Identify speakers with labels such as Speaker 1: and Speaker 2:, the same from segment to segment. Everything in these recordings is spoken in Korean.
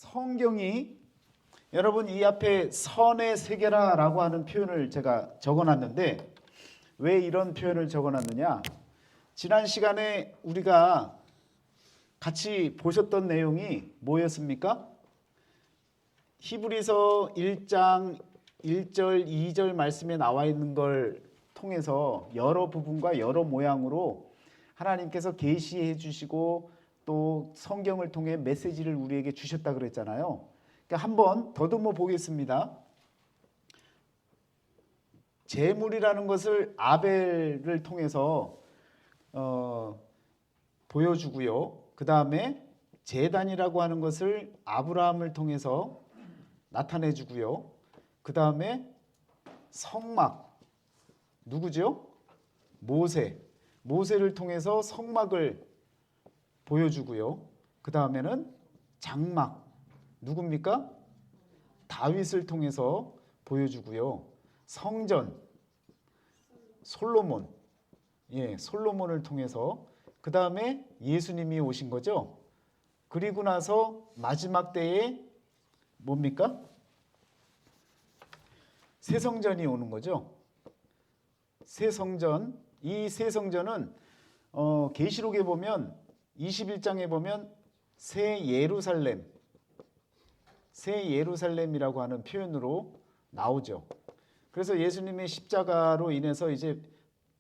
Speaker 1: 성경이 여러분 이 앞에 선의 세계라라고 하는 표현을 제가 적어놨는데 왜 이런 표현을 적어놨느냐? 지난 시간에 우리가 같이 보셨던 내용이 뭐였습니까? 히브리서 1장 1절 2절 말씀에 나와 있는 걸 통해서 여러 부분과 여러 모양으로 하나님께서 계시해 주시고 또 성경을 통해 메시지를 우리에게 주셨다 그랬잖아요. 그러니까 한번 더듬어 보겠습니다. 제물이라는 것을 아벨을 통해서 보여주고요. 그 다음에 제단이라고 하는 것을 아브라함을 통해서 나타내주고요. 그 다음에 성막 누구죠? 모세를 통해서 성막을 보여주고요. 그 다음에는 장막 누굽니까? 다윗을 통해서 보여주고요. 성전 솔로몬, 솔로몬을 통해서 그 다음에 예수님이 오신 거죠. 그리고 나서 마지막 때에 뭡니까? 새 성전이 오는 거죠. 새 성전, 이 새 성전은 계시록에 보면 21장에 보면 새 예루살렘이라고 하는 표현으로 나오죠. 그래서 예수님의 십자가로 인해서 이제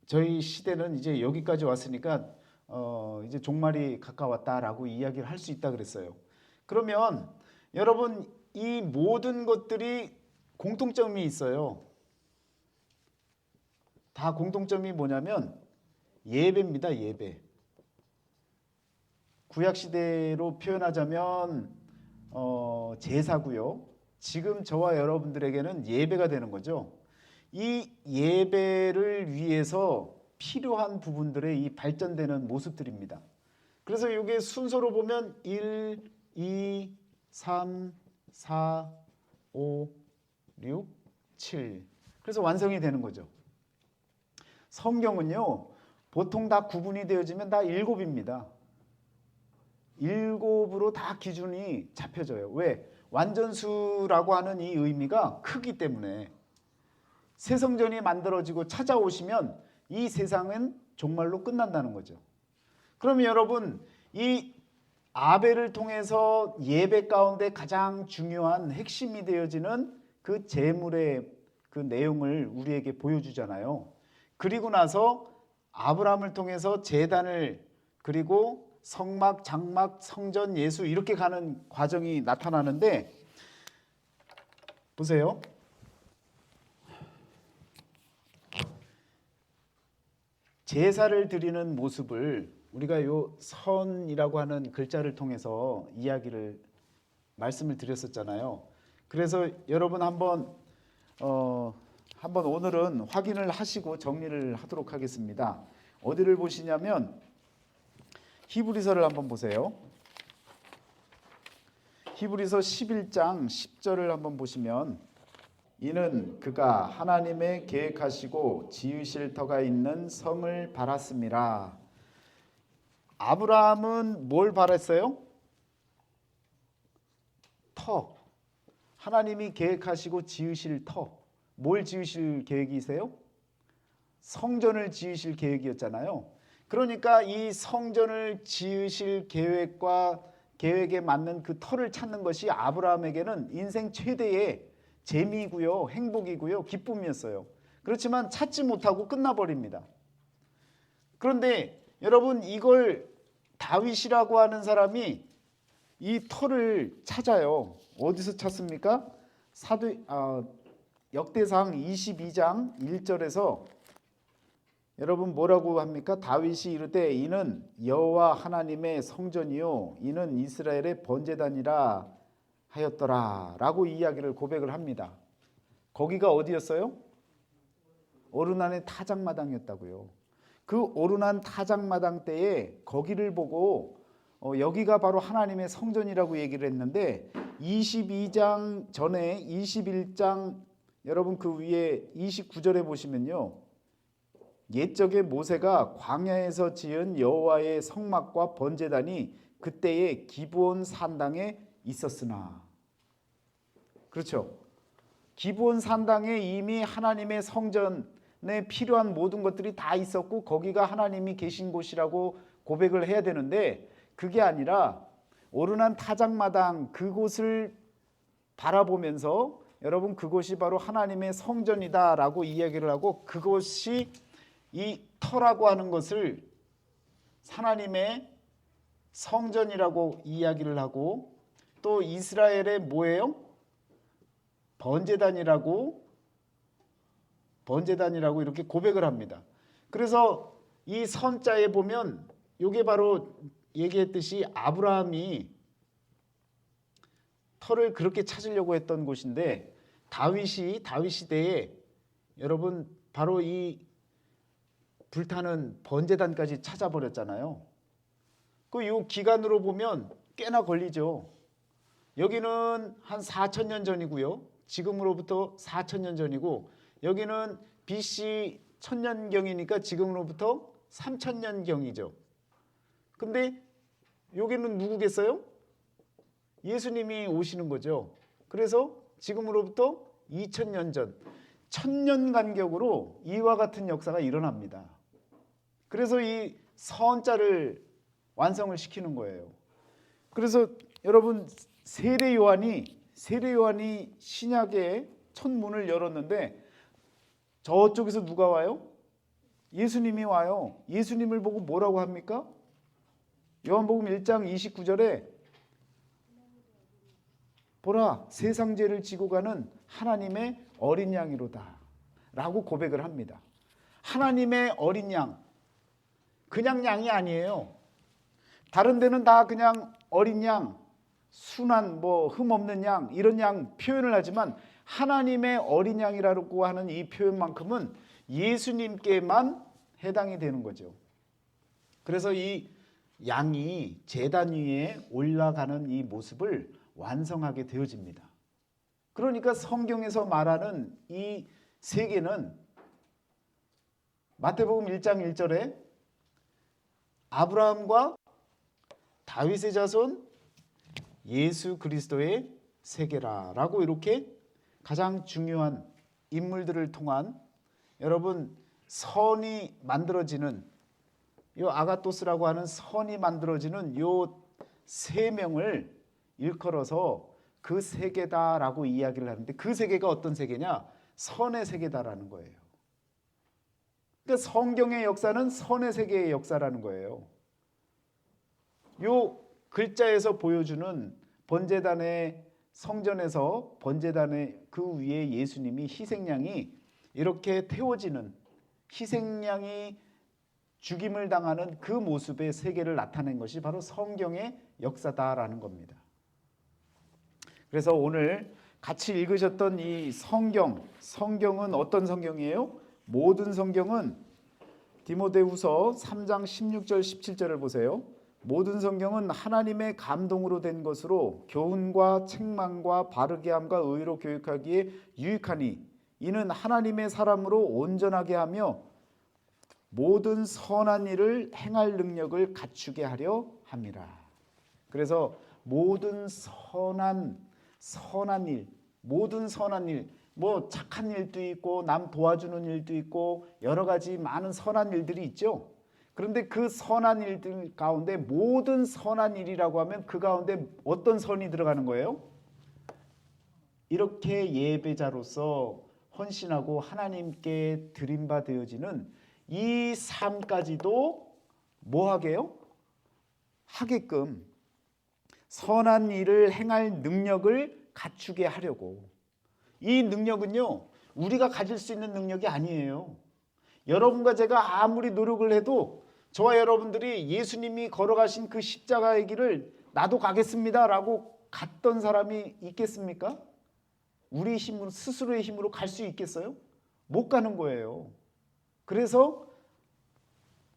Speaker 1: 저희 시대는 이제 여기까지 왔으니까 이제 종말이 가까웠다라고 이야기를 할 수 있다 그랬어요. 그러면 여러분 이 모든 것들이 공통점이 있어요. 다 공통점이 뭐냐면 예배입니다. 예배. 구약 시대로 표현하자면 제사고요. 지금 저와 여러분들에게는 예배가 되는 거죠. 이 예배를 위해서 필요한 부분들의 이 발전되는 모습들입니다. 그래서 이게 순서로 보면 1, 2, 3, 4, 5, 6, 7. 그래서 완성이 되는 거죠. 성경은요, 보통 다 구분이 되어지면 다 7입니다. 7으로 다 기준이 잡혀져요. 왜? 완전수라고 하는 이 의미가 크기 때문에 새 성전이 만들어지고 찾아오시면 이 세상은 정말로 끝난다는 거죠. 그러면 여러분 이 아벨을 통해서 예배 가운데 가장 중요한 핵심이 되어지는 그 제물의 그 내용을 우리에게 보여주잖아요. 그리고 나서 아브라함을 통해서 제단을 그리고 성막, 장막, 성전, 예수 이렇게 가는 과정이 나타나는데 보세요. 제사를 드리는 모습을 우리가 요 선이라고 하는 글자를 통해서 말씀을 드렸었잖아요. 그래서 여러분 한번 오늘은 확인을 하시고 정리를 하도록 하겠습니다. 어디를 보시냐면 히브리서를 한번 보세요. 히브리서 11장 10절을 한번 보시면 이는 그가 하나님의 계획하시고 지으실 터가 있는 성을 바랐습니다. 아브라함은 뭘 바랐어요? 터. 하나님이 계획하시고 지으실 터. 뭘 지으실 계획이세요? 성전을 지으실 계획이었잖아요. 그러니까 이 성전을 지으실 계획에 맞는 그 터를 찾는 것이 아브라함에게는 인생 최대의 재미이고요, 행복이고요, 기쁨이었어요. 그렇지만 찾지 못하고 끝나버립니다. 그런데 여러분 이걸 다윗이라고 하는 사람이 이 터를 찾아요. 어디서 찾습니까? 역대상 22장 1절에서 여러분 뭐라고 합니까? 다윗이 이르되 이는 여호와 하나님의 성전이요 이는 이스라엘의 번제단이라 하였더라 라고 이야기를 고백을 합니다. 거기가 어디였어요? 오르난의 타작마당이었다고요. 그 오르난 타작마당 때에 거기를 보고 여기가 바로 하나님의 성전이라고 얘기를 했는데 22장 전에 21장 여러분 그 위에 29절에 보시면요. 옛적에 모세가 광야에서 지은 여호와의 성막과 번제단이 그때의 기브온 산당에 있었으나. 그렇죠. 기브온 산당에 이미 하나님의 성전에 필요한 모든 것들이 다 있었고 거기가 하나님이 계신 곳이라고 고백을 해야 되는데 그게 아니라 오르난 타작마당 그곳을 바라보면서 여러분 그곳이 바로 하나님의 성전이다라고 이야기를 하고 그것이 이 터라고 하는 것을 하나님의 성전이라고 이야기를 하고 또 이스라엘의 뭐예요? 번제단이라고 이렇게 고백을 합니다. 그래서 이 선자에 보면 이게 바로 얘기했듯이 아브라함이 터를 그렇게 찾으려고 했던 곳인데 다윗 시대에 여러분 바로 이 불타는 번제단까지 찾아버렸잖아요. 그 요 기간으로 보면 꽤나 걸리죠. 여기는 한 4,000년 전이고요. 지금으로부터 4,000년 전이고 여기는 BC 1000년경이니까 지금으로부터 3000년경이죠. 근데 여기는 누구겠어요? 예수님이 오시는 거죠. 그래서 지금으로부터 2000년 전 1000년 간격으로 이와 같은 역사가 일어납니다. 그래서 이 선자를 완성을 시키는 거예요. 그래서 여러분 세례 요한이 신약의 첫 문을 열었는데 저쪽에서 누가 와요? 예수님이 와요. 예수님을 보고 뭐라고 합니까? 요한복음 1장 29절에 보라 세상 죄를 지고 가는 하나님의 어린 양이로다 라고 고백을 합니다. 하나님의 어린 양, 그냥 양이 아니에요. 다른 데는 다 그냥 어린 양, 순한 흠 없는 양 이런 양 표현을 하지만 하나님의 어린 양이라고 하는 이 표현만큼은 예수님께만 해당이 되는 거죠. 그래서 이 양이 제단 위에 올라가는 이 모습을 완성하게 되어집니다. 그러니까 성경에서 말하는 이 세계는 마태복음 1장 1절에 아브라함과 다윗의 자손 예수 그리스도의 세계라라고 이렇게 가장 중요한 인물들을 통한 여러분 선이 만들어지는 요 아가토스라고 하는 선이 만들어지는 요 세 명을 일컬어서 그 세계다라고 이야기를 하는데 그 세계가 어떤 세계냐? 선의 세계다라는 거예요. 그러니까 성경의 역사는 선의 세계의 역사라는 거예요. 요 글자에서 보여주는 번제단의 성전에서 번제단의 그 위에 예수님이 희생양이 이렇게 태워지는 희생양이 죽임을 당하는 그 모습의 세계를 나타낸 것이 바로 성경의 역사다라는 겁니다. 그래서 오늘 같이 읽으셨던 이 성경은 어떤 성경이에요? 모든 성경은 디모데후서 3장 16절 17절을 보세요. 모든 성경은 하나님의 감동으로 된 것으로 교훈과 책망과 바르게 함과 의로 교육하기에 유익하니 이는 하나님의 사람으로 온전하게 하며 모든 선한 일을 행할 능력을 갖추게 하려 함이라. 그래서 모든 선한 일, 모든 선한 일, 착한 일도 있고 남 도와주는 일도 있고 여러 가지 많은 선한 일들이 있죠. 그런데 그 선한 일들 가운데 모든 선한 일이라고 하면 그 가운데 어떤 선이 들어가는 거예요? 이렇게 예배자로서 헌신하고 하나님께 드림바 되어지는 이 삶까지도 뭐하게요? 하게끔 선한 일을 행할 능력을 갖추게 하려고. 이 능력은요 우리가 가질 수 있는 능력이 아니에요. 여러분과 제가 아무리 노력을 해도 저와 여러분들이 예수님이 걸어가신 그 십자가의 길을 나도 가겠습니다 라고 갔던 사람이 있겠습니까? 우리 힘으로 스스로의 힘으로 갈 수 있겠어요? 못 가는 거예요. 그래서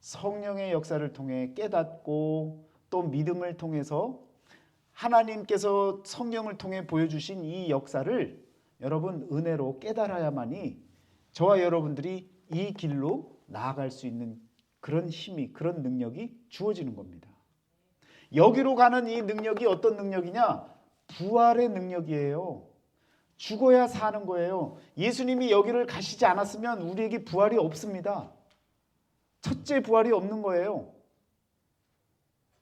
Speaker 1: 성령의 역사를 통해 깨닫고 또 믿음을 통해서 하나님께서 성령을 통해 보여주신 이 역사를 여러분 은혜로 깨달아야만이 저와 여러분들이 이 길로 나아갈 수 있는 그런 힘이, 그런 능력이 주어지는 겁니다. 여기로 가는 이 능력이 어떤 능력이냐? 부활의 능력이에요. 죽어야 사는 거예요. 예수님이 여기를 가시지 않았으면 우리에게 부활이 없습니다. 첫째 부활이 없는 거예요.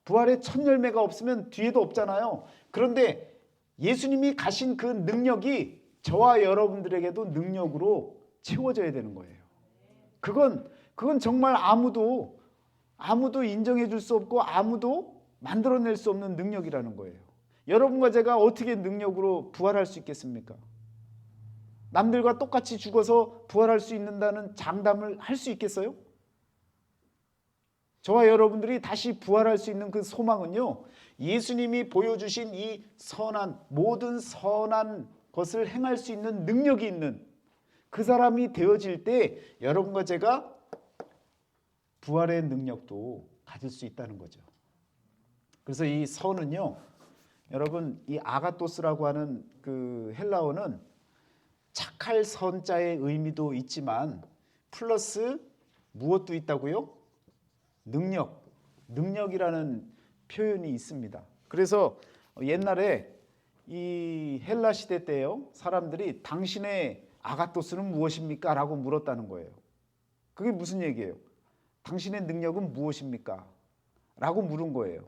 Speaker 1: 부활의 첫 열매가 없으면 뒤에도 없잖아요. 그런데 예수님이 가신 그 능력이 저와 여러분들에게도 능력으로 채워져야 되는 거예요. 그건 정말 아무도 인정해 줄 수 없고 아무도 만들어낼 수 없는 능력이라는 거예요. 여러분과 제가 어떻게 능력으로 부활할 수 있겠습니까? 남들과 똑같이 죽어서 부활할 수 있는다는 장담을 할 수 있겠어요? 저와 여러분들이 다시 부활할 수 있는 그 소망은요, 예수님이 보여주신 이 모든 선한 것을 행할 수 있는 능력이 있는 그 사람이 되어질 때 여러분과 제가 부활의 능력도 가질 수 있다는 거죠. 그래서 이 선은요, 여러분, 이 아가토스라고 하는 그 헬라어는 착할 선자의 의미도 있지만 플러스 무엇도 있다고요? 능력이라는 표현이 있습니다. 그래서 옛날에 이 헬라 시대 때요, 사람들이 당신의 아가토스는 무엇입니까? 라고 물었다는 거예요. 그게 무슨 얘기예요? 당신의 능력은 무엇입니까? 라고 물은 거예요.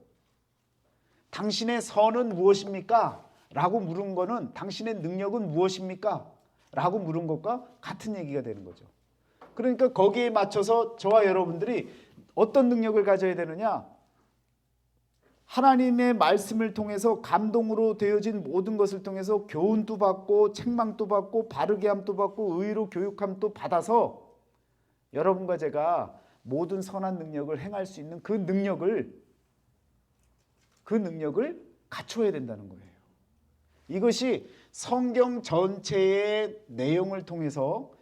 Speaker 1: 당신의 선은 무엇입니까? 라고 물은 거는 당신의 능력은 무엇입니까? 라고 물은 것과 같은 얘기가 되는 거죠. 그러니까 거기에 맞춰서 저와 여러분들이 어떤 능력을 가져야 되느냐? 하나님의 말씀을 통해서 감동으로 되어진 모든 것을 통해서 교훈도 받고 책망도 받고 바르게 함도 받고 의로 교육함도 받아서 여러분과 제가 모든 선한 능력을 행할 수 있는 그 능력을 갖춰야 된다는 거예요. 이것이 성경 전체의 내용을 통해서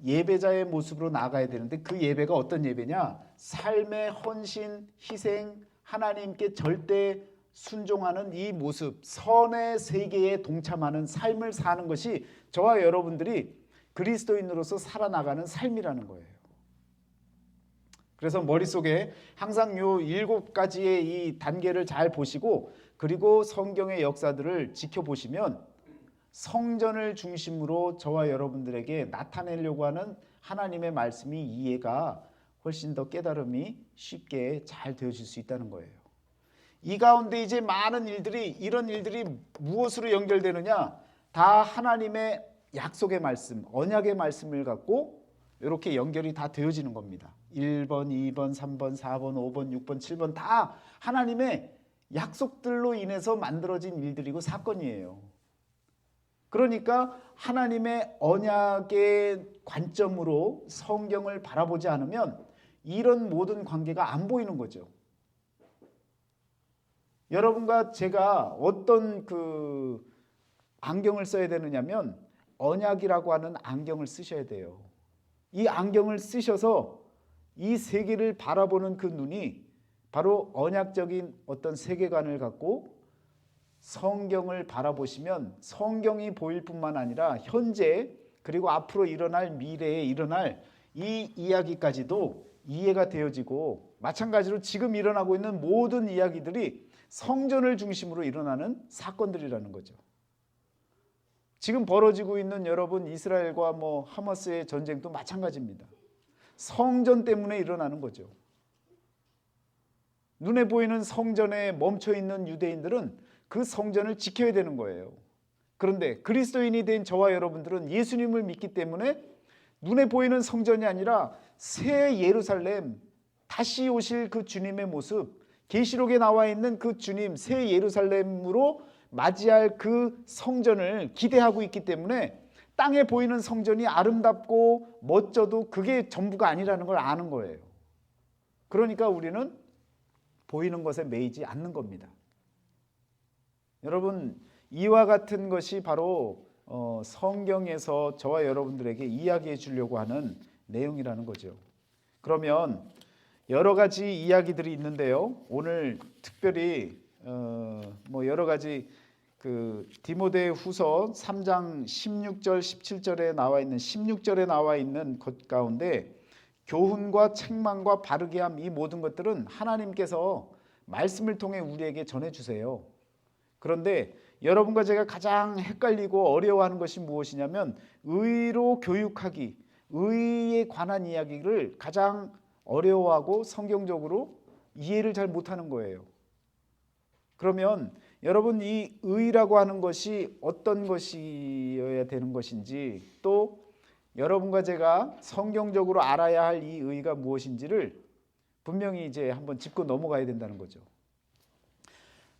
Speaker 1: 예배자의 모습으로 나아가야 되는데 그 예배가 어떤 예배냐? 삶의 헌신, 희생, 하나님께 절대 순종하는 이 모습, 선의 세계에 동참하는 삶을 사는 것이 저와 여러분들이 그리스도인으로서 살아나가는 삶이라는 거예요. 그래서 머릿속에 항상 요 7가지의 이 단계를 잘 보시고 그리고 성경의 역사들을 지켜보시면 성전을 중심으로 저와 여러분들에게 나타내려고 하는 하나님의 말씀이 이해가 훨씬 더 깨달음이 쉽게 잘 되어질 수 있다는 거예요. 이 가운데 이제 많은 이런 일들이 무엇으로 연결되느냐? 다 하나님의 약속의 말씀, 언약의 말씀을 갖고 이렇게 연결이 다 되어지는 겁니다. 1번, 2번, 3번, 4번, 5번, 6번, 7번 다 하나님의 약속들로 인해서 만들어진 일들이고 사건이에요. 그러니까 하나님의 언약의 관점으로 성경을 바라보지 않으면 이런 모든 관계가 안 보이는 거죠. 여러분과 제가 어떤 그 안경을 써야 되느냐면 언약이라고 하는 안경을 쓰셔야 돼요. 이 안경을 쓰셔서 이 세계를 바라보는 그 눈이 바로 언약적인 어떤 세계관을 갖고 성경을 바라보시면 성경이 보일 뿐만 아니라 현재 그리고 앞으로 일어날 미래에 일어날 이 이야기까지도 이해가 되어지고 마찬가지로 지금 일어나고 있는 모든 이야기들이 성전을 중심으로 일어나는 사건들이라는 거죠. 지금 벌어지고 있는 여러분 이스라엘과 하마스의 전쟁도 마찬가지입니다. 성전 때문에 일어나는 거죠. 눈에 보이는 성전에 멈춰있는 유대인들은 그 성전을 지켜야 되는 거예요. 그런데 그리스도인이 된 저와 여러분들은 예수님을 믿기 때문에 눈에 보이는 성전이 아니라 새 예루살렘, 다시 오실 그 주님의 모습, 계시록에 나와 있는 그 주님 새 예루살렘으로 맞이할 그 성전을 기대하고 있기 때문에 땅에 보이는 성전이 아름답고 멋져도 그게 전부가 아니라는 걸 아는 거예요. 그러니까 우리는 보이는 것에 매이지 않는 겁니다. 여러분, 이와 같은 것이 바로 성경에서 저와 여러분들에게 이야기해 주려고 하는 내용이라는 거죠. 그러면 여러 가지 이야기들이 있는데요. 오늘 특별히 여러 가지 그 디모데후서 3장 16절 17절에 나와 있는 16절에 나와 있는 것 가운데 교훈과 책망과 바르게 함 이 모든 것들은 하나님께서 말씀을 통해 우리에게 전해 주세요. 그런데 여러분과 제가 가장 헷갈리고 어려워하는 것이 무엇이냐면 의로 교육하기, 의에 관한 이야기를 가장 어려워하고 성경적으로 이해를 잘 못하는 거예요. 그러면 여러분 이 의라고 하는 것이 어떤 것이어야 되는 것인지, 또 여러분과 제가 성경적으로 알아야 할 이 의가 무엇인지를 분명히 이제 한번 짚고 넘어가야 된다는 거죠.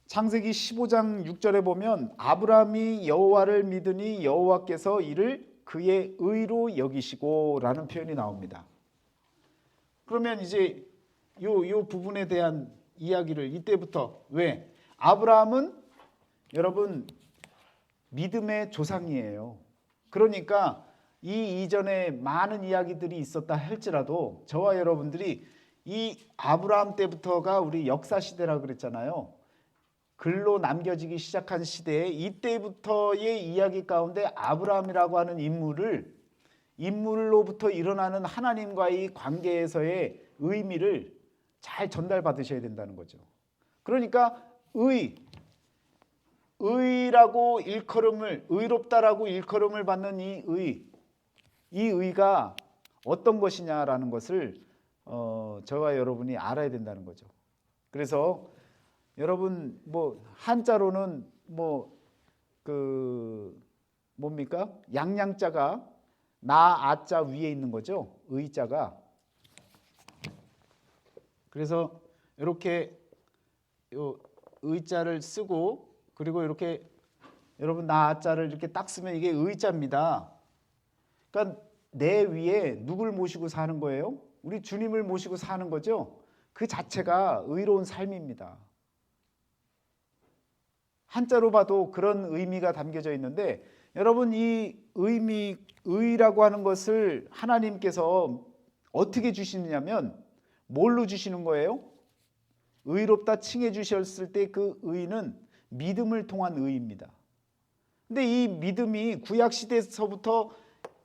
Speaker 1: 창세기 15장 6절에 보면 아브라함이 여호와를 믿으니 여호와께서 이를 그의 의로 여기시고 라는 표현이 나옵니다. 그러면 이제 요 부분에 대한 이야기를 이때부터, 왜? 아브라함은 여러분 믿음의 조상이에요. 그러니까 이 이전에 많은 이야기들이 있었다 할지라도 저와 여러분들이 이 아브라함 때부터가 우리 역사 시대라고 그랬잖아요. 글로 남겨지기 시작한 시대에 이때부터의 이야기 가운데 아브라함이라고 하는 인물로부터 일어나는 하나님과의 관계에서의 의미를 잘 전달받으셔야 된다는 거죠. 그러니까 의라고 일컬음을, 의롭다라고 일컬음을 받는 이 의가 어떤 것이냐라는 것을 저와 여러분이 알아야 된다는 거죠. 그래서 여러분 뭐 한자로는 뭡니까? 양양자가 나 아자 위에 있는 거죠. 의자가. 그래서 이렇게 요 의자를 쓰고, 그리고 이렇게 여러분 나 아자를 이렇게 딱 쓰면 이게 의자입니다. 그러니까 내 위에 누굴 모시고 사는 거예요? 우리 주님을 모시고 사는 거죠. 그 자체가 의로운 삶입니다. 한자로 봐도 그런 의미가 담겨져 있는데, 여러분 이 의라고 하는 것을 하나님께서 어떻게 주시느냐면 뭘로 주시는 거예요? 의롭다 칭해 주셨을 때 그 의는 믿음을 통한 의입니다. 근데 이 믿음이 구약 시대에서부터,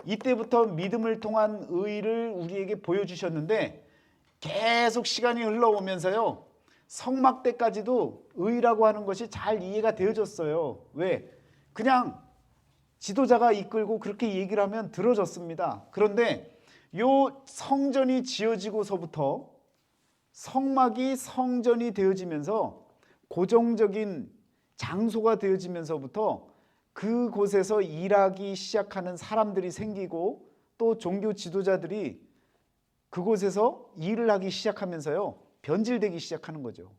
Speaker 1: 이때부터 믿음을 통한 의를 우리에게 보여주셨는데, 계속 시간이 흘러오면서요 성막 때까지도 의라고 하는 것이 잘 이해가 되어졌어요. 왜? 그냥 지도자가 이끌고 그렇게 얘기를 하면 들어졌습니다. 그런데 요 성전이 지어지고서부터, 성막이 성전이 되어지면서 고정적인 장소가 되어지면서부터 그곳에서 일하기 시작하는 사람들이 생기고, 또 종교 지도자들이 그곳에서 일을 하기 시작하면서요 변질되기 시작하는 거죠.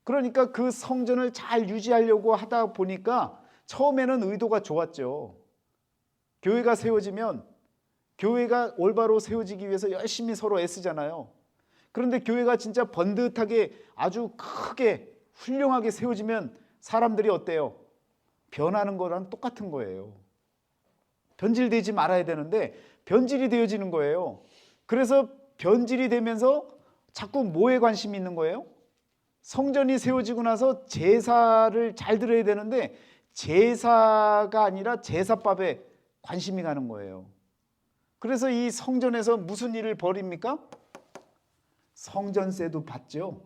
Speaker 1: 그러니까 그 성전을 잘 유지하려고 하다 보니까 처음에는 의도가 좋았죠. 교회가 세워지면 교회가 올바로 세워지기 위해서 열심히 서로 애쓰잖아요. 그런데 교회가 진짜 번듯하게 아주 크게 훌륭하게 세워지면 사람들이 어때요? 변하는 거랑 똑같은 거예요. 변질되지 말아야 되는데 변질이 되어지는 거예요. 그래서 변질이 되면서 자꾸 뭐에 관심이 있는 거예요? 성전이 세워지고 나서 제사를 잘 드려야 되는데 제사가 아니라 제사밥에 관심이 가는 거예요. 그래서 이 성전에서 무슨 일을 벌입니까? 성전세도 받죠.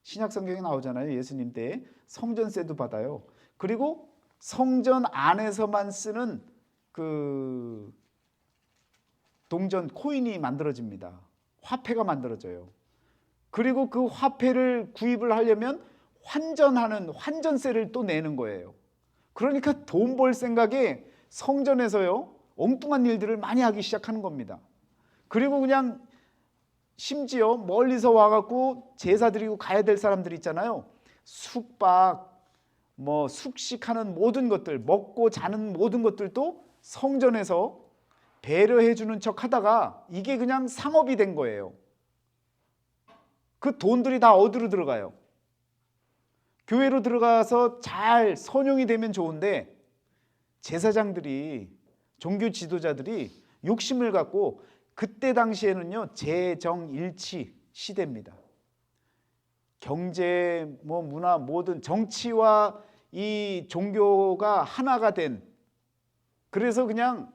Speaker 1: 신약 성경에 나오잖아요. 예수님 때 성전세도 받아요. 그리고 성전 안에서만 쓰는 그 동전 코인이 만들어집니다. 화폐가 만들어져요. 그리고 그 화폐를 구입을 하려면 환전세를 또 내는 거예요. 그러니까 돈 벌 생각에 성전에서요 엉뚱한 일들을 많이 하기 시작하는 겁니다. 그리고 그냥 심지어 멀리서 와갖고 제사 드리고 가야 될 사람들 있잖아요. 숙박, 숙식하는 모든 것들, 먹고 자는 모든 것들도 성전에서 배려해 주는 척 하다가 이게 그냥 상업이 된 거예요. 그 돈들이 다 어디로 들어가요? 교회로 들어가서 잘 선용이 되면 좋은데, 제사장들이, 종교 지도자들이 욕심을 갖고, 그때 당시에는요 재정일치 시대입니다. 경제, 문화, 모든 정치와 이 종교가 하나가 된, 그래서 그냥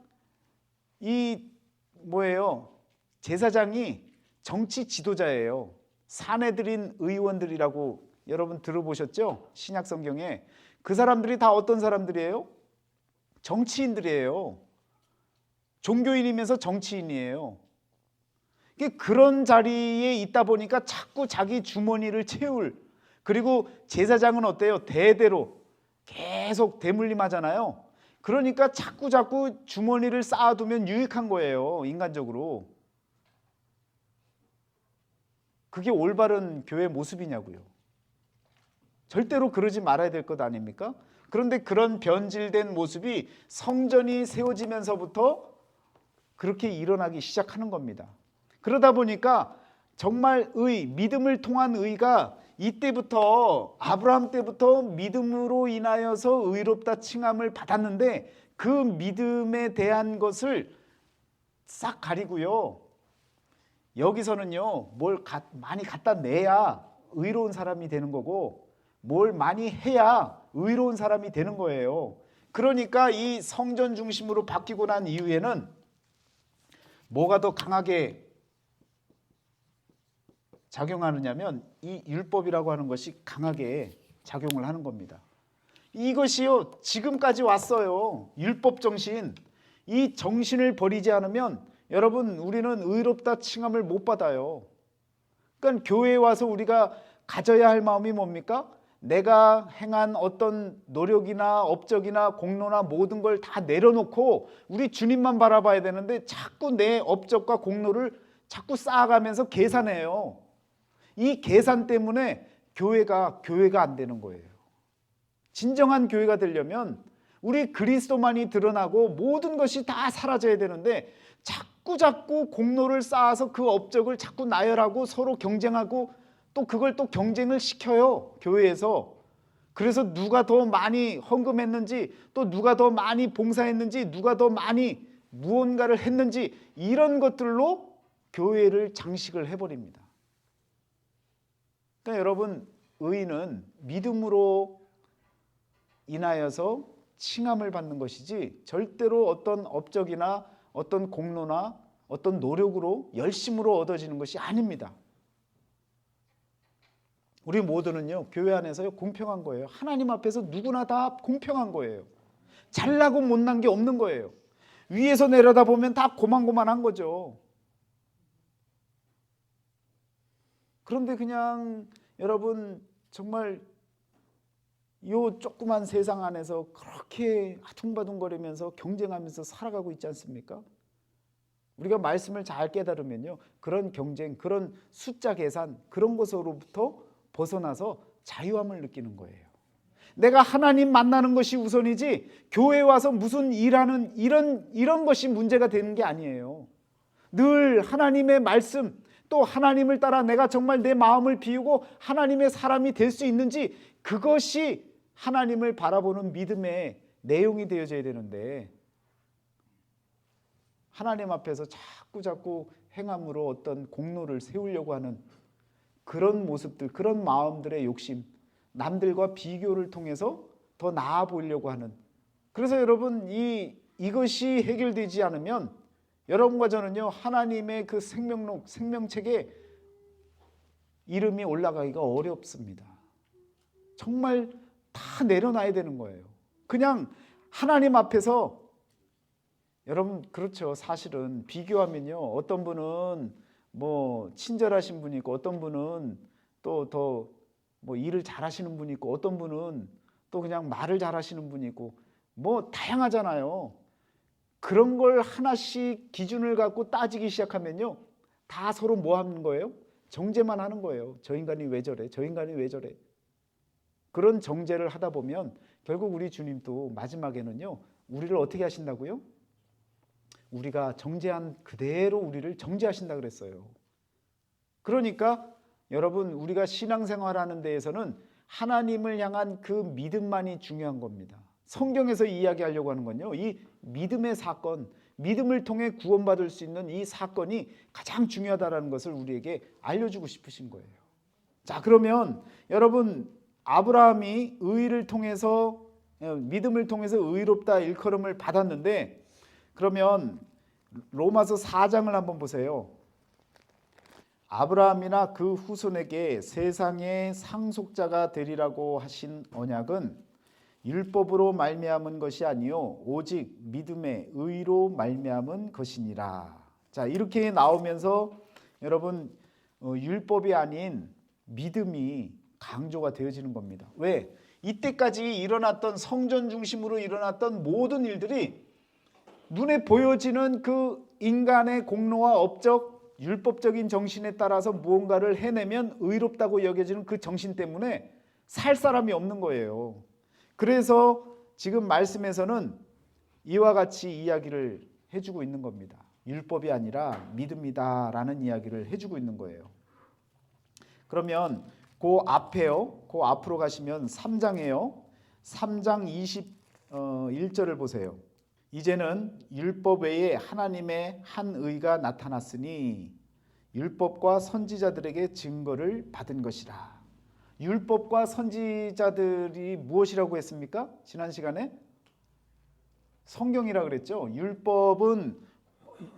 Speaker 1: 제사장이 정치 지도자예요. 사내들인 의원들이라고 여러분 들어보셨죠? 신약 성경에. 그 사람들이 다 어떤 사람들이에요? 정치인들이에요. 종교인이면서 정치인이에요. 그런 자리에 있다 보니까 자꾸 자기 주머니를 채울, 그리고 제사장은 어때요? 대대로 계속 대물림하잖아요. 그러니까 자꾸 주머니를 쌓아두면 유익한 거예요, 인간적으로. 그게 올바른 교회 모습이냐고요. 절대로 그러지 말아야 될 것 아닙니까? 그런데 그런 변질된 모습이 성전이 세워지면서부터 그렇게 일어나기 시작하는 겁니다. 그러다 보니까 정말 믿음을 통한 의가 이때부터, 아브라함 때부터 믿음으로 인하여서 의롭다 칭함을 받았는데, 그 믿음에 대한 것을 싹 가리고요, 여기서는요, 뭘 많이 갖다 내야 의로운 사람이 되는 거고, 뭘 많이 해야 의로운 사람이 되는 거예요. 그러니까 이 성전 중심으로 바뀌고 난 이후에는 뭐가 더 강하게 작용하느냐면 이 율법이라고 하는 것이 강하게 작용을 하는 겁니다. 이것이요, 지금까지 왔어요. 율법 정신. 이 정신을 버리지 않으면 여러분, 우리는 의롭다 칭함을 못 받아요. 그러니까 교회에 와서 우리가 가져야 할 마음이 뭡니까? 내가 행한 어떤 노력이나 업적이나 공로나 모든 걸 다 내려놓고 우리 주님만 바라봐야 되는데, 자꾸 내 업적과 공로를 자꾸 쌓아가면서 계산해요. 이 계산 때문에 교회가 안 되는 거예요. 진정한 교회가 되려면 우리 그리스도만이 드러나고 모든 것이 다 사라져야 되는데, 자꾸 공로를 쌓아서 그 업적을 자꾸 나열하고 서로 경쟁하고, 또 그걸 또 경쟁을 시켜요, 교회에서. 그래서 누가 더 많이 헌금했는지, 또 누가 더 많이 봉사했는지, 누가 더 많이 무언가를 했는지, 이런 것들로 교회를 장식을 해버립니다. 그러니까 여러분, 의인은 믿음으로 인하여서 칭함을 받는 것이지 절대로 어떤 업적이나 어떤 공로나 어떤 노력으로 열심으로 얻어지는 것이 아닙니다. 우리 모두는요, 교회 안에서요, 공평한 거예요. 하나님 앞에서 누구나 다 공평한 거예요. 잘나고 못난 게 없는 거예요. 위에서 내려다보면 다 고만고만한 거죠. 그런데 그냥 여러분, 정말 요 조그만 세상 안에서 그렇게 아둥바둥거리면서 경쟁하면서 살아가고 있지 않습니까? 우리가 말씀을 잘 깨달으면요, 그런 경쟁, 그런 숫자 계산, 그런 것으로부터 벗어나서 자유함을 느끼는 거예요. 내가 하나님 만나는 것이 우선이지, 교회 와서 무슨 일하는 이런 것이 문제가 되는 게 아니에요. 늘 하나님의 말씀, 또 하나님을 따라 내가 정말 내 마음을 비우고 하나님의 사람이 될 수 있는지, 그것이 하나님을 바라보는 믿음의 내용이 되어져야 되는데, 하나님 앞에서 자꾸 행함으로 어떤 공로를 세우려고 하는 그런 모습들, 그런 마음들의 욕심, 남들과 비교를 통해서 더 나아 보이려고 하는, 그래서 여러분, 이것이 해결되지 않으면 여러분과 저는요, 하나님의 그 생명록, 생명책에 이름이 올라가기가 어렵습니다. 정말 다 내려놔야 되는 거예요. 그냥 하나님 앞에서, 여러분, 그렇죠. 사실은 비교하면요, 어떤 분은 뭐 친절하신 분이 있고, 어떤 분은 또 더 뭐 일을 잘하시는 분이 있고, 어떤 분은 또 그냥 말을 잘하시는 분이 있고, 뭐 다양하잖아요. 그런 걸 하나씩 기준을 갖고 따지기 시작하면요, 다 서로 뭐 하는 거예요? 정죄만 하는 거예요. 저 인간이 왜 저래? 저 인간이 왜 저래? 그런 정죄를 하다 보면 결국 우리 주님도 마지막에는요, 우리를 어떻게 하신다고요? 우리가 정죄한 그대로 우리를 정죄하신다 그랬어요. 그러니까 여러분, 우리가 신앙생활하는 데에서는 하나님을 향한 그 믿음만이 중요한 겁니다. 성경에서 이야기하려고 하는 건요, 이 믿음의 사건, 믿음을 통해 구원받을 수 있는 이 사건이 가장 중요하다는 것을 우리에게 알려주고 싶으신 거예요. 자, 그러면 여러분, 아브라함이 의를 통해서, 믿음을 통해서 의롭다 일컬음을 받았는데, 그러면 로마서 4장을 한번 보세요. 아브라함이나 그 후손에게 세상의 상속자가 되리라고 하신 언약은 율법으로 말미암은 것이 아니요 오직 믿음의 의로 말미암은 것이니라. 자, 이렇게 나오면서 여러분 율법이 아닌 믿음이 강조가 되어지는 겁니다. 왜? 이때까지 일어났던 성전 중심으로 일어났던 모든 일들이 눈에 보여지는 그 인간의 공로와 업적, 율법적인 정신에 따라서 무언가를 해내면 의롭다고 여겨지는 그 정신 때문에 살 사람이 없는 거예요. 그래서 지금 말씀에서는 이와 같이 이야기를 해주고 있는 겁니다. 율법이 아니라 믿음이다라는 이야기를 해주고 있는 거예요. 그러면 그 앞에요. 그 앞으로 가시면 3장에요. 3장 21절을 보세요. 이제는 율법 외에 하나님의 한 의가 나타났으니 율법과 선지자들에게 증거를 받은 것이라. 율법과 선지자들이 무엇이라고 했습니까? 지난 시간에 성경이라 그랬죠. 율법은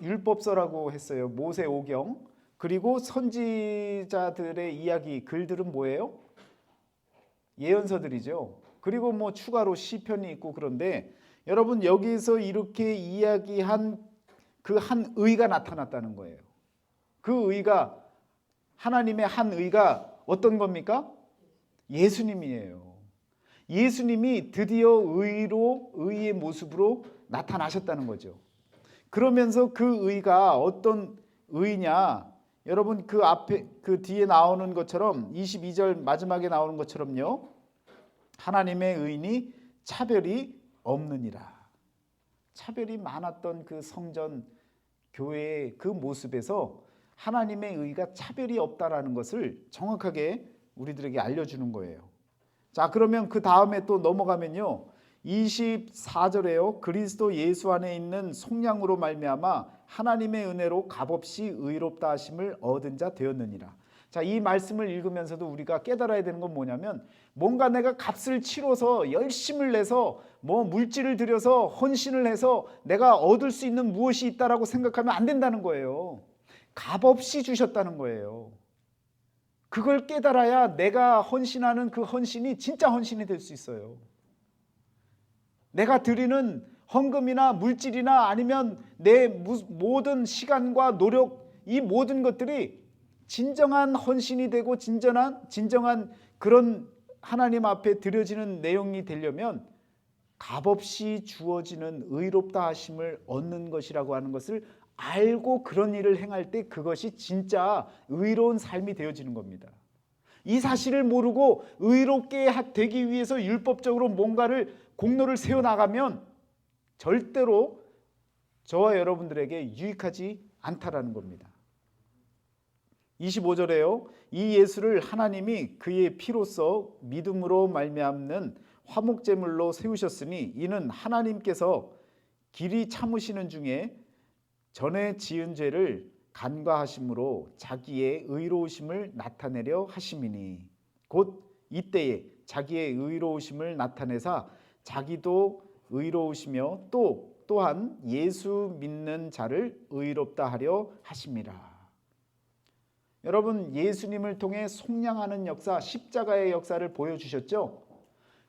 Speaker 1: 율법서라고 했어요. 모세오경. 그리고 선지자들의 이야기 글들은 뭐예요? 예언서들이죠. 그리고 뭐 추가로 시편이 있고. 그런데 여러분 여기서 이렇게 이야기한 그 한 의가 나타났다는 거예요. 그 의가 하나님의 한 의가 어떤 겁니까? 예수님이에요. 예수님이 드디어 의의 모습으로 나타나셨다는 거죠. 그러면서 그 의가 어떤 의냐? 여러분 그 앞에 그 뒤에 나오는 것처럼 22절 마지막에 나오는 것처럼요. 하나님의 의인이 차별이 없느니라. 차별이 많았던 그 성전 교회의 그 모습에서 하나님의 의가 차별이 없다라는 것을 정확하게 우리들에게 알려주는 거예요. 자, 그러면 그 다음에 또 넘어가면요. 24절에요. 그리스도 예수 안에 있는 속량으로 말미암아 하나님의 은혜로 값없이 의롭다 하심을 얻은 자 되었느니라. 자, 이 말씀을 읽으면서도 우리가 깨달아야 되는 건 뭐냐면 뭔가 내가 값을 치러서 열심을 내서 뭐 물질을 들여서 헌신을 해서 내가 얻을 수 있는 무엇이 있다라고 생각하면 안 된다는 거예요. 값없이 주셨다는 거예요. 그걸 깨달아야 내가 헌신하는 그 헌신이 진짜 헌신이 될 수 있어요. 내가 드리는 헌금이나 물질이나 아니면 내 모든 시간과 노력, 이 모든 것들이 진정한 헌신이 되고 진정한 그런 하나님 앞에 드려지는 내용이 되려면 값없이 주어지는 의롭다 하심을 얻는 것이라고 하는 것을 알고 그런 일을 행할 때 그것이 진짜 의로운 삶이 되어지는 겁니다. 이 사실을 모르고 의롭게 되기 위해서 율법적으로 뭔가를 공로를 세워나가면 절대로 저와 여러분들에게 유익하지 않다라는 겁니다. 25절에요. 이 예수를 하나님이 그의 피로써 믿음으로 말미암는 화목제물로 세우셨으니 이는 하나님께서 길이 참으시는 중에 전에 지은 죄를 간과하심으로 자기의 의로우심을 나타내려 하심이니 곧 이때에 자기의 의로우심을 나타내사 자기도 의로우시며 또한 예수 믿는 자를 의롭다 하려 하심이라. 여러분 예수님을 통해 속량하는 역사, 십자가의 역사를 보여주셨죠.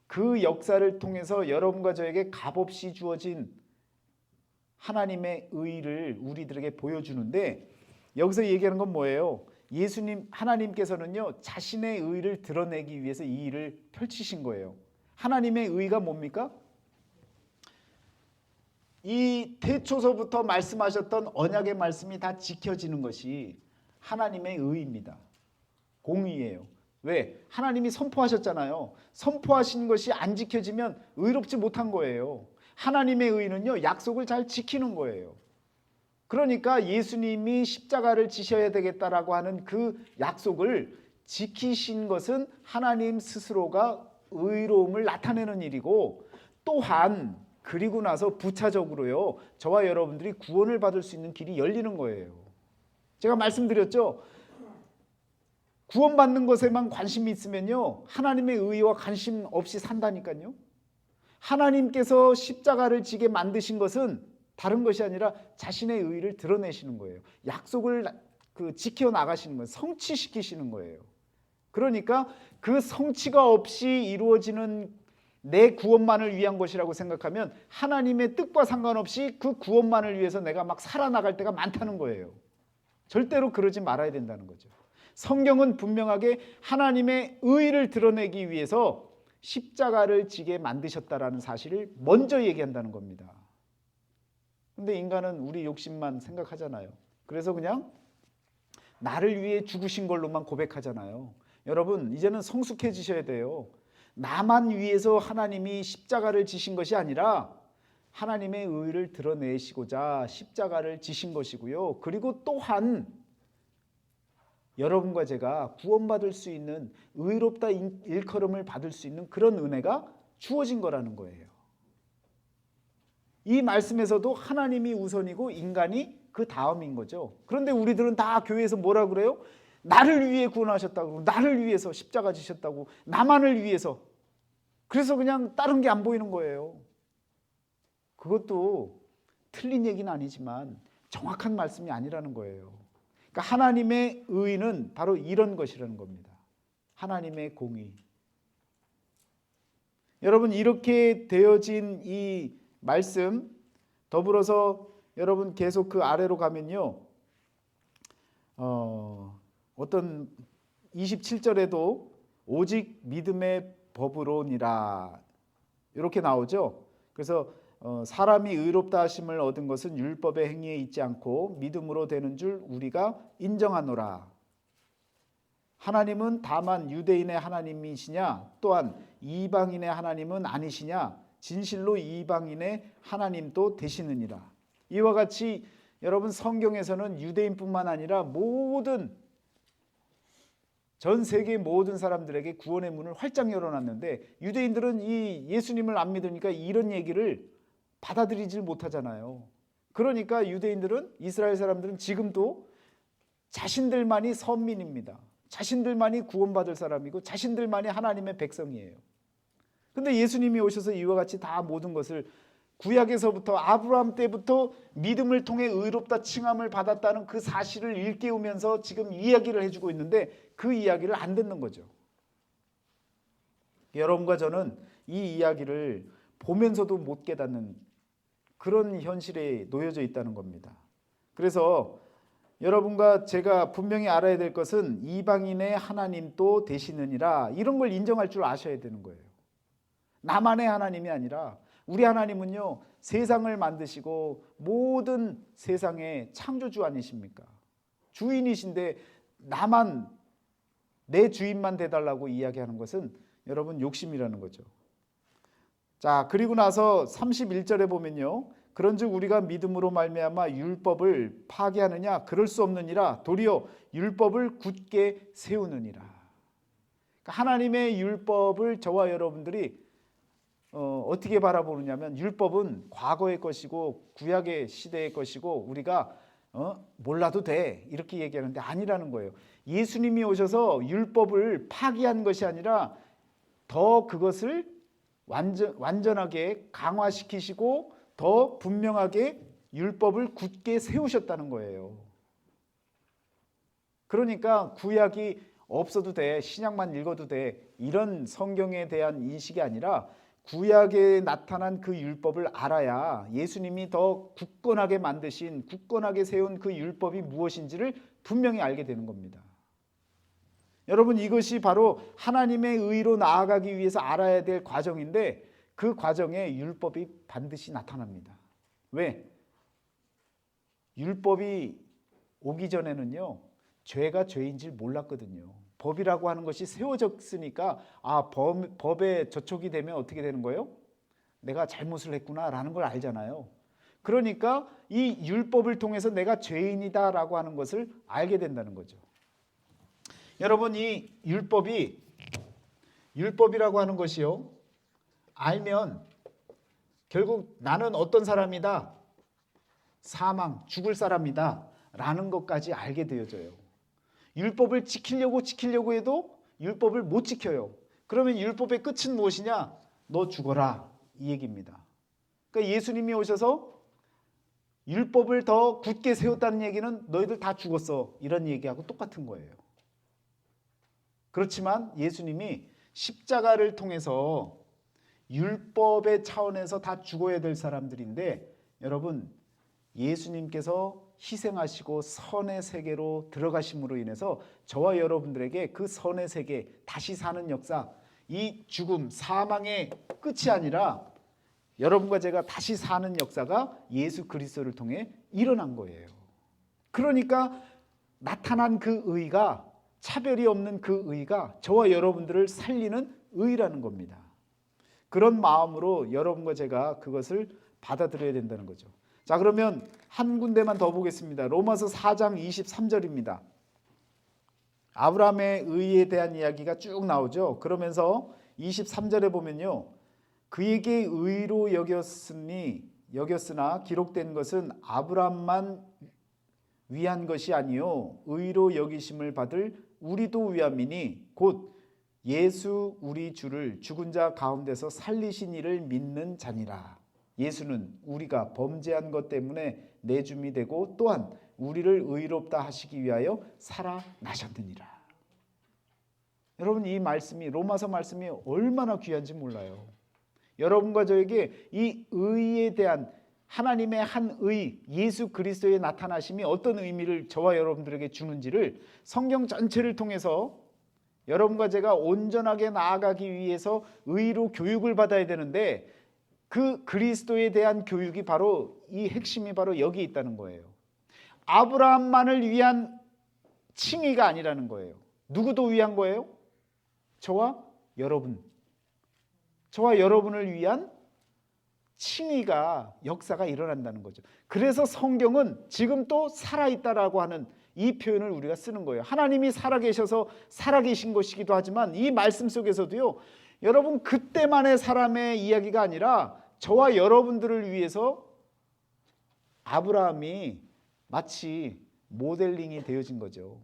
Speaker 1: 그 역사를 통해서 여러분과 저에게 값없이 주어진 하나님의 의를 우리들에게 보여주는데 여기서 얘기하는 건 뭐예요? 예수님 하나님께서는요 자신의 의를 드러내기 위해서 이 일을 펼치신 거예요. 하나님의 의가 뭡니까? 이 태초서부터 말씀하셨던 언약의 말씀이 다 지켜지는 것이 하나님의 의입니다. 공의예요. 왜? 하나님이 선포하셨잖아요. 선포하신 것이 안 지켜지면 의롭지 못한 거예요. 하나님의 의는요 약속을 잘 지키는 거예요. 그러니까 예수님이 십자가를 지셔야 되겠다라고 하는 그 약속을 지키신 것은 하나님 스스로가 의로움을 나타내는 일이고 또한 그리고 나서 부차적으로요 저와 여러분들이 구원을 받을 수 있는 길이 열리는 거예요. 제가 말씀드렸죠. 구원받는 것에만 관심이 있으면요 하나님의 의와 관심 없이 산다니까요. 하나님께서 십자가를 지게 만드신 것은 다른 것이 아니라 자신의 의를 드러내시는 거예요. 약속을 지켜나가시는 거예요. 성취시키시는 거예요. 그러니까 그 성취가 없이 이루어지는 내 구원만을 위한 것이라고 생각하면 하나님의 뜻과 상관없이 그 구원만을 위해서 내가 막 살아나갈 때가 많다는 거예요. 절대로 그러지 말아야 된다는 거죠. 성경은 분명하게 하나님의 의를 드러내기 위해서 십자가를 지게 만드셨다라는 사실을 먼저 얘기한다는 겁니다. 근데 인간은 우리 욕심만 생각하잖아요. 그래서 그냥 나를 위해 죽으신 걸로만 고백하잖아요. 여러분, 이제는 성숙해지셔야 돼요. 나만 위해서 하나님이 십자가를 지신 것이 아니라 하나님의 의를 드러내시고자 십자가를 지신 것이고요. 그리고 또한 여러분과 제가 구원받을 수 있는, 의롭다 일컬음을 받을 수 있는 그런 은혜가 주어진 거라는 거예요. 이 말씀에서도 하나님이 우선이고 인간이 그 다음인 거죠. 그런데 우리들은 다 교회에서 뭐라 그래요? 나를 위해 구원하셨다고, 나를 위해서 십자가 지셨다고, 나만을 위해서. 그래서 그냥 다른 게 안 보이는 거예요. 그것도 틀린 얘기는 아니지만 정확한 말씀이 아니라는 거예요. 그러니까 하나님의 의는 바로 이런 것이라는 겁니다. 하나님의 공의. 여러분, 이렇게 되어진 이 말씀, 더불어서 여러분 계속 그 아래로 가면요, 어떤 27절에도 오직 믿음의 법으로니라 이렇게 나오죠. 그래서 사람이 의롭다 하심을 얻은 것은 율법의 행위에 있지 않고 믿음으로 되는 줄 우리가 인정하노라. 하나님은 다만 유대인의 하나님이시냐, 또한 이방인의 하나님은 아니시냐, 진실로 이방인의 하나님도 되시느니라. 이와 같이 여러분, 성경에서는 유대인뿐만 아니라 모든, 전 세계 모든 사람들에게 구원의 문을 활짝 열어놨는데 유대인들은 이 예수님을 안 믿으니까 이런 얘기를 받아들이질 못하잖아요. 그러니까 유대인들은, 이스라엘 사람들은 지금도 자신들만이 선민입니다. 자신들만이 구원받을 사람이고 자신들만이 하나님의 백성이에요. 근데 예수님이 오셔서 이와 같이 다 모든 것을, 구약에서부터 아브라함 때부터 믿음을 통해 의롭다 칭함을 받았다는 그 사실을 일깨우면서 지금 이야기를 해주고 있는데 그 이야기를 안 듣는 거죠. 여러분과 저는 이 이야기를 보면서도 못 깨닫는 그런 현실에 놓여져 있다는 겁니다. 그래서 여러분과 제가 분명히 알아야 될 것은 이방인의 하나님도 되시느니라, 이런 걸 인정할 줄 아셔야 되는 거예요. 나만의 하나님이 아니라 우리 하나님은요, 세상을 만드시고 모든 세상의 창조주 아니십니까? 주인이신데 나만, 내 주인만 돼달라고 이야기하는 것은 여러분 욕심이라는 거죠. 자, 그리고 나서 31절에 보면요, 그런즉 우리가 믿음으로 말미암아 율법을 파괴하느냐, 그럴 수 없느니라. 도리어 율법을 굳게 세우느니라. 그러니까 하나님의 율법을 저와 여러분들이 어떻게 바라보느냐면, 율법은 과거의 것이고 구약의 시대의 것이고 우리가 몰라도 돼, 이렇게 얘기하는데 아니라는 거예요. 예수님이 오셔서 율법을 파기한 것이 아니라 더 그것을 완전하게 강화시키시고 더 분명하게 율법을 굳게 세우셨다는 거예요. 그러니까 구약이 없어도 돼, 신약만 읽어도 돼, 이런 성경에 대한 인식이 아니라 구약에 나타난 그 율법을 알아야 예수님이 더 굳건하게 만드신, 굳건하게 세운 그 율법이 무엇인지를 분명히 알게 되는 겁니다. 여러분, 이것이 바로 하나님의 의로 나아가기 위해서 알아야 될 과정인데 그 과정에 율법이 반드시 나타납니다. 왜? 율법이 오기 전에는요, 죄가 죄인 줄 몰랐거든요. 법이라고 하는 것이 세워졌으니까 법에 저촉이 되면 어떻게 되는 거예요? 내가 잘못을 했구나라는 걸 알잖아요. 그러니까 이 율법을 통해서 내가 죄인이다라고 하는 것을 알게 된다는 거죠. 여러분, 이 율법이라고 하는 것이요, 알면 결국 나는 어떤 사람이다, 사망, 죽을 사람이다 라는 것까지 알게 되어져요. 율법을 지키려고 해도 율법을 못 지켜요. 그러면 율법의 끝은 무엇이냐? 너 죽어라, 이 얘기입니다. 그러니까 예수님이 오셔서 율법을 더 굳게 세웠다는 얘기는 너희들 다 죽었어, 이런 얘기하고 똑같은 거예요. 그렇지만 예수님이 십자가를 통해서 율법의 차원에서 다 죽어야 될 사람들인데 여러분 예수님께서 희생하시고 선의 세계로 들어가심으로 인해서 저와 여러분들에게 그 선의 세계 다시 사는 역사, 이 죽음, 사망의 끝이 아니라 여러분과 제가 다시 사는 역사가 예수 그리스도를 통해 일어난 거예요. 그러니까 나타난 그 의가, 차별이 없는 그 의가 저와 여러분들을 살리는 의라는 겁니다. 그런 마음으로 여러분과 제가 그것을 받아들여야 된다는 거죠. 자, 그러면 한 군데만 더 보겠습니다. 로마서 4장 23절입니다. 아브라함의 의에 대한 이야기가 쭉 나오죠. 그러면서 23절에 보면요, 그에게 의로 여겼으나 기록된 것은 아브라함만 위한 것이 아니요 의로 여기심을 받을 우리도 위함이니 곧 예수 우리 주를 죽은 자 가운데서 살리신 이를 믿는 자니라. 예수는 우리가 범죄한 것 때문에 내줌이 되고 또한 우리를 의롭다 하시기 위하여 살아나셨느니라. 여러분, 이 말씀이, 로마서 말씀이 얼마나 귀한지 몰라요. 여러분과 저에게 이 의에 대한 하나님의 한 의, 예수 그리스도의 나타나심이 어떤 의미를 저와 여러분들에게 주는지를 성경 전체를 통해서 여러분과 제가 온전하게 나아가기 위해서 의로 교육을 받아야 되는데, 그 그리스도에 대한 교육이 바로, 이 핵심이 바로 여기 있다는 거예요. 아브라함만을 위한 칭의가 아니라는 거예요. 누구도 위한 거예요? 저와 여러분을 위한 칭의가, 역사가 일어난다는 거죠. 그래서 성경은 지금 또 살아있다라고 하는 이 표현을 우리가 쓰는 거예요. 하나님이 살아계셔서 살아계신 것이기도 하지만 이 말씀 속에서도요, 여러분 그때만의 사람의 이야기가 아니라 저와 여러분들을 위해서 아브라함이 마치 모델링이 되어진 거죠.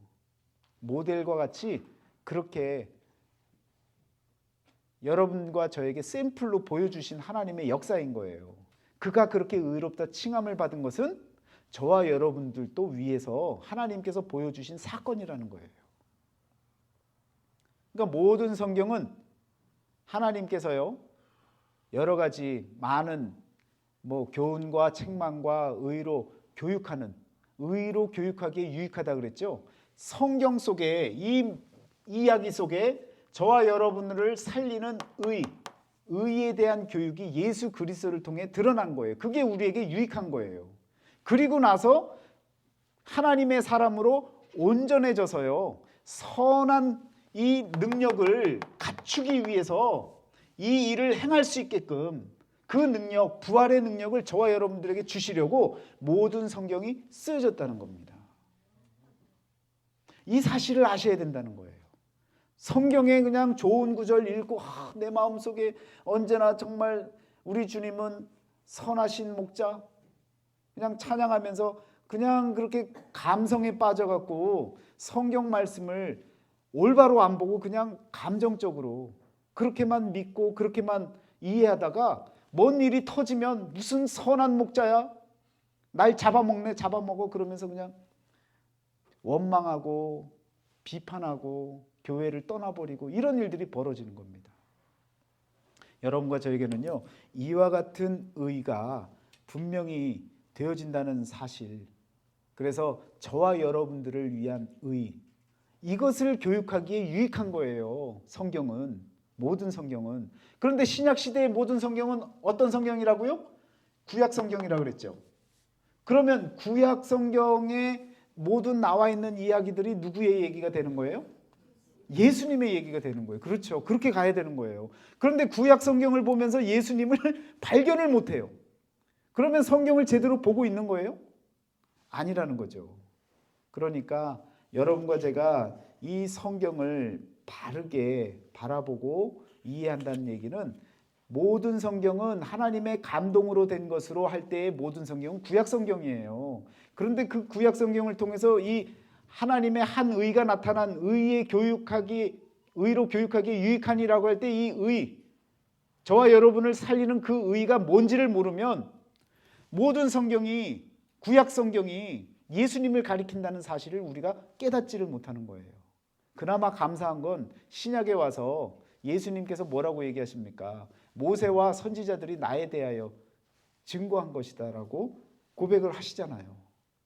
Speaker 1: 모델과 같이 그렇게 여러분과 저에게 샘플로 보여주신 하나님의 역사인 거예요. 그가 그렇게 의롭다 칭함을 받은 것은 저와 여러분들도 위해서 하나님께서 보여주신 사건이라는 거예요. 그러니까 모든 성경은 하나님께서요, 여러 가지 많은 교훈과 책망과 의로 교육하기에 유익하다 그랬죠. 성경 속에, 이 이야기 속에 저와 여러분을 살리는 의에 대한 교육이 예수 그리스도를 통해 드러난 거예요. 그게 우리에게 유익한 거예요. 그리고 나서 하나님의 사람으로 온전해져서요, 선한 이 능력을 갖추기 위해서 이 일을 행할 수 있게끔 그 능력, 부활의 능력을 저와 여러분들에게 주시려고 모든 성경이 쓰여졌다는 겁니다. 이 사실을 아셔야 된다는 거예요. 성경에 그냥 좋은 구절 읽고 내 마음속에 언제나 정말 우리 주님은 선하신 목자, 그냥 찬양하면서 그냥 그렇게 감성에 빠져갖고 성경 말씀을 올바로 안 보고 그냥 감정적으로 그렇게만 믿고 그렇게만 이해하다가 뭔 일이 터지면 무슨 선한 목자야? 날 잡아먹어 그러면서 그냥 원망하고 비판하고 교회를 떠나버리고 이런 일들이 벌어지는 겁니다. 여러분과 저에게는요, 이와 같은 의가 분명히 되어진다는 사실, 그래서 저와 여러분들을 위한 의, 이것을 교육하기에 유익한 거예요. 성경은, 모든 성경은. 그런데 신약시대의 모든 성경은 어떤 성경이라고요? 구약성경이라고 그랬죠. 그러면 구약성경에 모든 나와 있는 이야기들이 누구의 얘기가 되는 거예요? 예수님의 얘기가 되는 거예요. 그렇죠. 그렇게 가야 되는 거예요. 그런데 구약 성경을 보면서 예수님을 발견을 못해요. 그러면 성경을 제대로 보고 있는 거예요? 아니라는 거죠. 그러니까 여러분과 제가 이 성경을 바르게 바라보고 이해한다는 얘기는, 모든 성경은 하나님의 감동으로 된 것으로 할 때의 모든 성경은 구약 성경이에요. 그런데 그 구약 성경을 통해서 이 하나님의 한 의가 나타난 의로 교육하기에 유익하니라고 할 때 이 의, 저와 여러분을 살리는 그 의가 뭔지를 모르면 모든 성경이, 구약 성경이 예수님을 가리킨다는 사실을 우리가 깨닫지를 못하는 거예요. 그나마 감사한 건 신약에 와서 예수님께서 뭐라고 얘기하십니까? 모세와 선지자들이 나에 대하여 증거한 것이다라고 고백을 하시잖아요.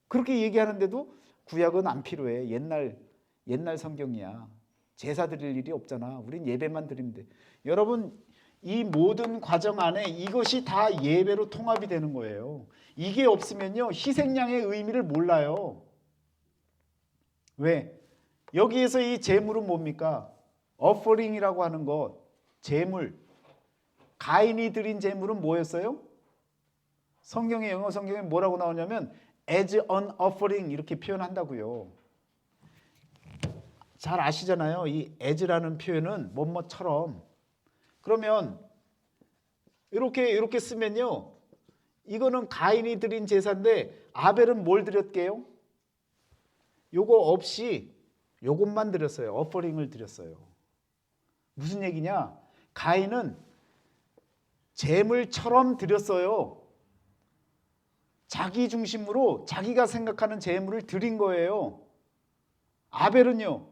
Speaker 1: 그렇게 얘기하는데도 구약은 안 필요해. 옛날 성경이야. 제사 드릴 일이 없잖아. 우린 예배만 드리면 돼. 여러분, 이 모든 과정 안에 이것이 다 예배로 통합이 되는 거예요. 이게 없으면요, 희생양의 의미를 몰라요. 왜? 여기에서 이 제물은 뭡니까? 어퍼링이라고 하는 것, 제물. 가인이 드린 제물은 뭐였어요? 성경의 영어 성경에 뭐라고 나오냐면 as an offering 이렇게 표현한다고요. 잘 아시잖아요. 이 as라는 표현은 뭐뭐처럼. 그러면 이렇게 쓰면요, 이거는 가인이 드린 제사인데 아벨은 뭘 드렸게요? 요거 없이 요것만 드렸어요. 어퍼링을 드렸어요. 무슨 얘기냐? 가인은 제물처럼 드렸어요. 자기 중심으로 자기가 생각하는 제물을 드린 거예요. 아벨은요,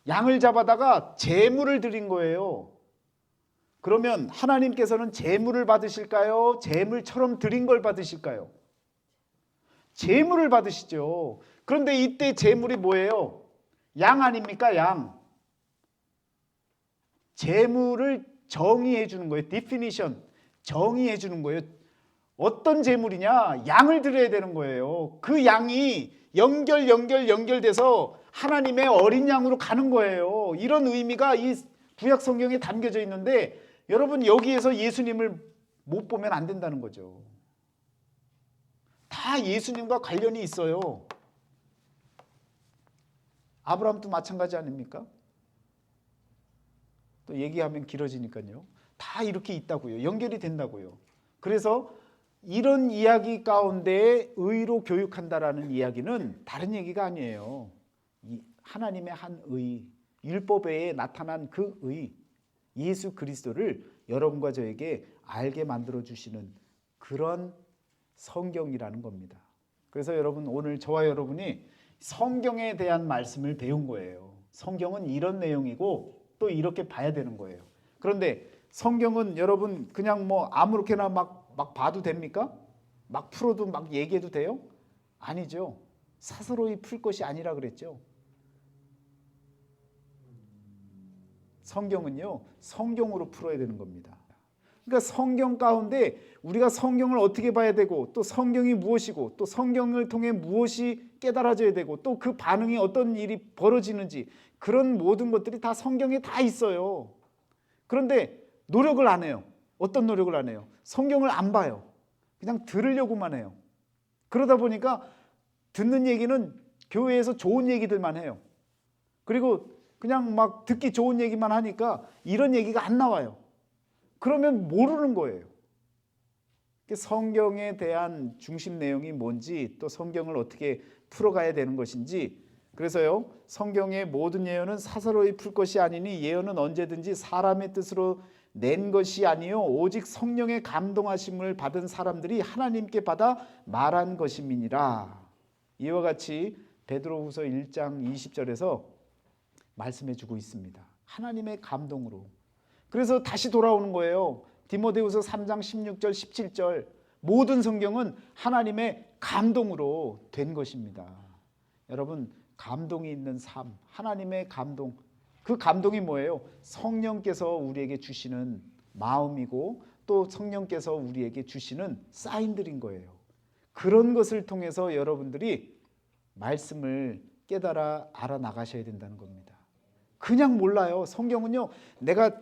Speaker 1: 양을 잡아다가 제물을 드린 거예요. 그러면 하나님께서는 제물을 받으실까요? 제물처럼 드린 걸 받으실까요? 제물을 받으시죠. 그런데 이때 제물이 뭐예요? 양 아닙니까? 양. 제물을 정의해 주는 거예요. 디피니션. 정의해 주는 거예요. 어떤 제물이냐? 양을 드려야 되는 거예요. 그 양이 연결돼서 하나님의 어린 양으로 가는 거예요. 이런 의미가 이 구약 성경에 담겨져 있는데 여러분, 여기에서 예수님을 못 보면 안 된다는 거죠. 다 예수님과 관련이 있어요. 아브라함도 마찬가지 아닙니까? 또 얘기하면 길어지니까요. 다 이렇게 있다고요. 연결이 된다고요. 그래서 이런 이야기 가운데 의로 교육한다라는 이야기는 다른 얘기가 아니에요. 하나님의 한 의, 율법 외에 나타난 그 의, 예수 그리스도를 여러분과 저에게 알게 만들어 주시는 그런 성경이라는 겁니다. 그래서 여러분, 오늘 저와 여러분이 성경에 대한 말씀을 배운 거예요. 성경은 이런 내용이고 또 이렇게 봐야 되는 거예요. 그런데 성경은 여러분 그냥 뭐 아무렇게나 막 봐도 됩니까? 막 풀어도 막 얘기해도 돼요? 아니죠. 사스로이 풀 것이 아니라 그랬죠. 성경은요, 성경으로 풀어야 되는 겁니다. 그러니까 성경 가운데 우리가 성경을 어떻게 봐야 되고, 또 성경이 무엇이고, 또 성경을 통해 무엇이 깨달아져야 되고, 또 그 반응이 어떤 일이 벌어지는지, 그런 모든 것들이 다 성경에 다 있어요. 그런데 노력을 안 해요. 어떤 노력을 안 해요? 성경을 안 봐요. 그냥 들으려고만 해요. 그러다 보니까 듣는 얘기는 교회에서 좋은 얘기들만 해요. 그리고 그냥 막 듣기 좋은 얘기만 하니까 이런 얘기가 안 나와요. 그러면 모르는 거예요. 성경에 대한 중심 내용이 뭔지, 또 성경을 어떻게 풀어가야 되는 것인지. 그래서요, 성경의 모든 예언은 사사로이 풀 것이 아니니 예언은 언제든지 사람의 뜻으로 낸 것이 아니요 오직 성령의 감동하심을 받은 사람들이 하나님께 받아 말한 것임이니라. 이와 같이 베드로후서 1장 20절에서 말씀해 주고 있습니다. 하나님의 감동으로. 그래서 다시 돌아오는 거예요. 디모데후서 3장 16절 17절 모든 성경은 하나님의 감동으로 된 것입니다. 여러분, 감동이 있는 삶, 하나님의 감동, 그 감동이 뭐예요? 성령께서 우리에게 주시는 마음이고 또 성령께서 우리에게 주시는 사인들인 거예요. 그런 것을 통해서 여러분들이 말씀을 깨달아 알아나가셔야 된다는 겁니다. 그냥 몰라요. 성경은요, 내가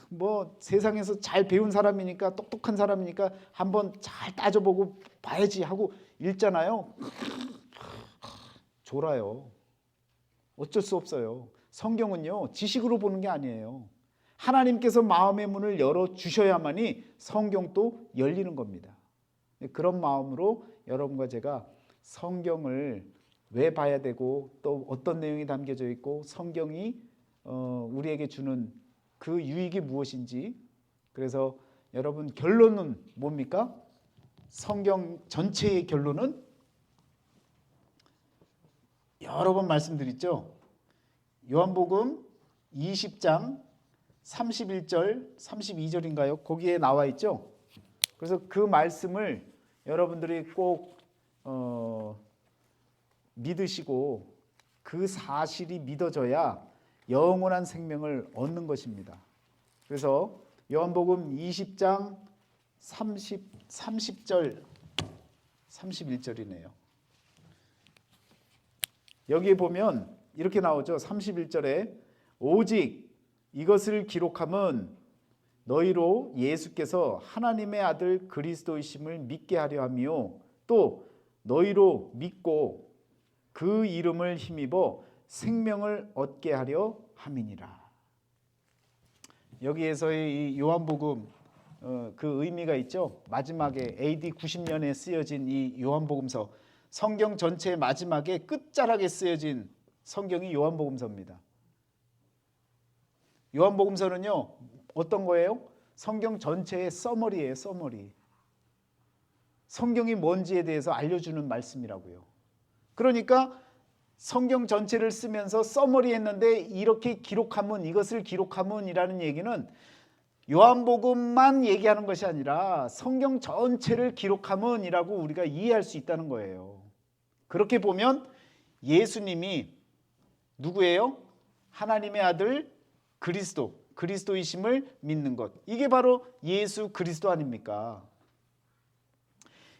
Speaker 1: 뭐 세상에서 잘 배운 사람이니까, 똑똑한 사람이니까 한번 잘 따져보고 봐야지 하고 읽잖아요. 졸아요. 어쩔 수 없어요. 성경은요, 지식으로 보는 게 아니에요. 하나님께서 마음의 문을 열어주셔야만이 성경도 열리는 겁니다. 그런 마음으로 여러분과 제가 성경을 왜 봐야 되고, 또 어떤 내용이 담겨져 있고, 성경이 우리에게 주는 그 유익이 무엇인지. 그래서 여러분, 결론은 뭡니까? 성경 전체의 결론은 여러 번 말씀드렸죠. 요한복음 20장 31절, 32절인가요? 거기에 나와 있죠. 그래서 그 말씀을 여러분들이 꼭 믿으시고 그 사실이 믿어져야 영원한 생명을 얻는 것입니다. 그래서 요한복음 20장 30절 31절이네요. 여기에 보면 이렇게 나오죠. 31절에 오직 이것을 기록함은 너희로 예수께서 하나님의 아들 그리스도이심을 믿게 하려 함이요 또 너희로 믿고 그 이름을 힘입어 생명을 얻게 하려 함이니라. 여기에서의 이 요한복음 그 의미가 있죠. 마지막에 AD 90년에 쓰여진 이 요한복음서, 성경 전체의 마지막에 끝자락에 쓰여진 성경이 요한복음서입니다. 요한복음서는요 어떤 거예요? 성경 전체의 서머리예요. 서머리. 성경이 뭔지에 대해서 알려주는 말씀이라고요. 그러니까 성경 전체를 쓰면서 서머리 했는데 이렇게 기록하면, 이것을 기록하면이라는 얘기는 요한복음만 얘기하는 것이 아니라 성경 전체를 기록하면이라고 우리가 이해할 수 있다는 거예요. 그렇게 보면 예수님이 누구예요? 하나님의 아들 그리스도이심을 믿는 것. 이게 바로 예수 그리스도 아닙니까?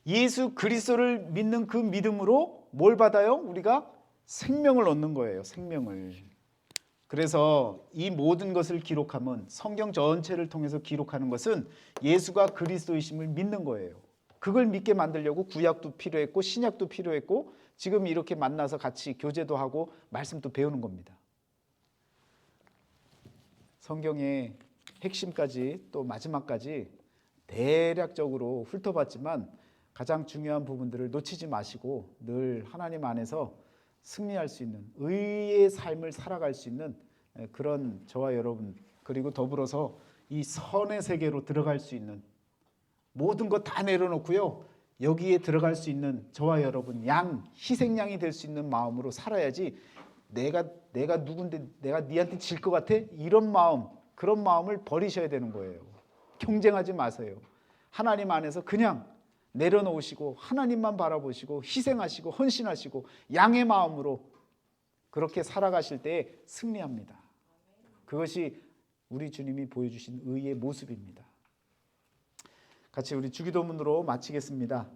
Speaker 1: 예수 그리스도를 믿는 그 믿음으로 뭘 받아요? 우리가 생명을 얻는 거예요. 생명을. 그래서 이 모든 것을 기록하면, 성경 전체를 통해서 기록하는 것은 예수가 그리스도이심을 믿는 거예요. 그걸 믿게 만들려고 구약도 필요했고 신약도 필요했고 지금 이렇게 만나서 같이 교제도 하고 말씀도 배우는 겁니다. 성경의 핵심까지 또 마지막까지 대략적으로 훑어봤지만 가장 중요한 부분들을 놓치지 마시고 늘 하나님 안에서 승리할 수 있는 의의 삶을 살아갈 수 있는 그런 저와 여러분, 그리고 더불어서 이 선의 세계로 들어갈 수 있는, 모든 것 다 내려놓고요 여기에 들어갈 수 있는 저와 여러분, 희생양이 될 수 있는 마음으로 살아야지 내가 누군데 내가 니한테 질 것 같아? 이런 마음, 그런 마음을 버리셔야 되는 거예요. 경쟁하지 마세요. 하나님 안에서 그냥 내려놓으시고 하나님만 바라보시고 희생하시고 헌신하시고 양의 마음으로 그렇게 살아가실 때 승리합니다. 그것이 우리 주님이 보여주신 의의 모습입니다. 같이 우리 주기도문으로 마치겠습니다.